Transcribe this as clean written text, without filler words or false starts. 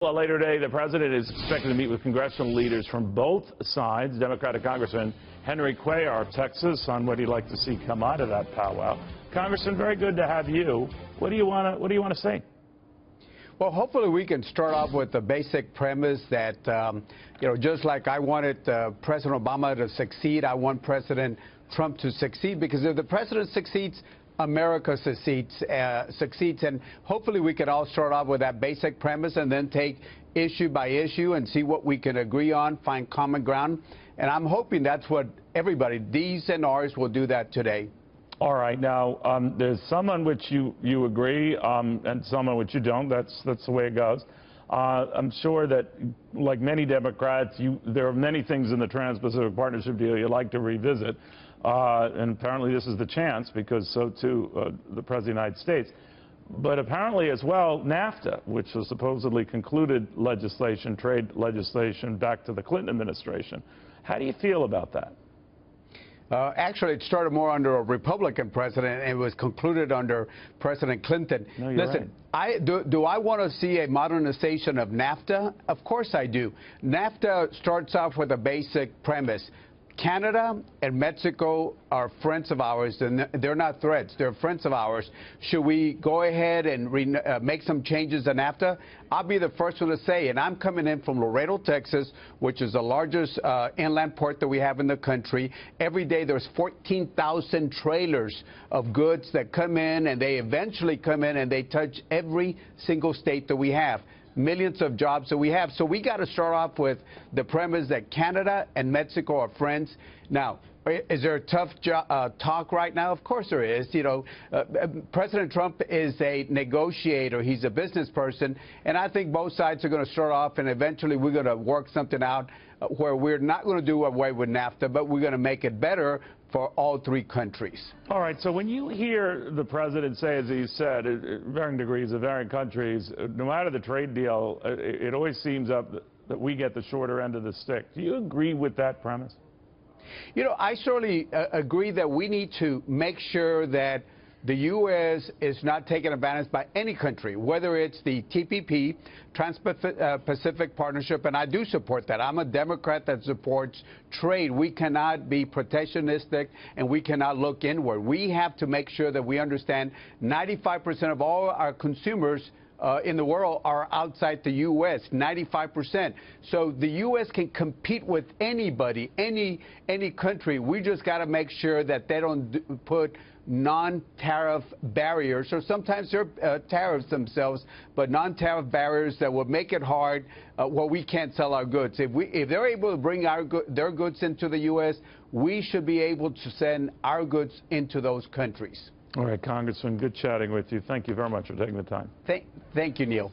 Well, later today, the president is expected to meet with congressional leaders from both sides. Democratic Congressman Henry Cuellar of Texas on what he'd like to see come out of that powwow. Congressman, very good to have you. What do you want to say? Well, hopefully we can start off with the basic premise that, just like I wanted President Obama to succeed, I want President Trump to succeed, because if the president succeeds, America succeeds, and hopefully we can all start off with that basic premise and then take issue by issue and see what we can agree on, find common ground. And I'm hoping that's what everybody, these and ours, will do that today. All right. Now, there's some on which you agree and some on which you don't. That's the way it goes. I'm sure that, like many Democrats, there are many things in the Trans-Pacific Partnership deal you'd like to revisit. And apparently this is the chance, because so too the President of the United States. But apparently as well, NAFTA, which was supposedly concluded legislation, trade legislation back to the Clinton administration. How do you feel about that? Actually, it started more under a Republican president, and it was concluded under President Clinton. No, you're Listen, right. Do I want to see a modernization of NAFTA? Of course I do. NAFTA starts off with a basic premise. Canada and Mexico are friends of ours, and they're not threats. They're friends of ours. Should we go ahead and make some changes in NAFTA? I'll be the first one to say, and I'm coming in from Laredo, Texas, which is the largest inland port that we have in the country. Every day there's 14,000 trailers of goods that come in, and they eventually come in and they touch every single state that we have. Millions of jobs that we have. So we got to start off with the premise that Canada and Mexico are friends. Now, is there a tough talk right now? Of course there is. President Trump is a negotiator. He's a business person. And I think both sides are going to start off, and eventually we're going to work something out where we're not going to do away with NAFTA, but we're going to make it better for all three countries. All right, so when you hear the president say, as he said, varying degrees of varying countries, no matter the trade deal, it always seems up that we get the shorter end of the stick. Do you agree with that premise? I certainly agree that we need to make sure that the U.S. is not taken advantage by any country, whether it's the TPP, Trans-Pacific Partnership, and I do support that. I'm a Democrat that supports trade. We cannot be protectionistic, and we cannot look inward. We have to make sure that we understand 95% of all our consumers in the world are outside the U.S., 95%. So the U.S. can compete with anybody, any country. We just got to make sure that they don't put non-tariff barriers, or sometimes they're tariffs themselves, but non-tariff barriers that will make it hard where we can't sell our goods. If they're able to bring their goods into the U.S., we should be able to send our goods into those countries. All right, Congressman, good chatting with you. Thank you very much for taking the time. Thank you, Neil.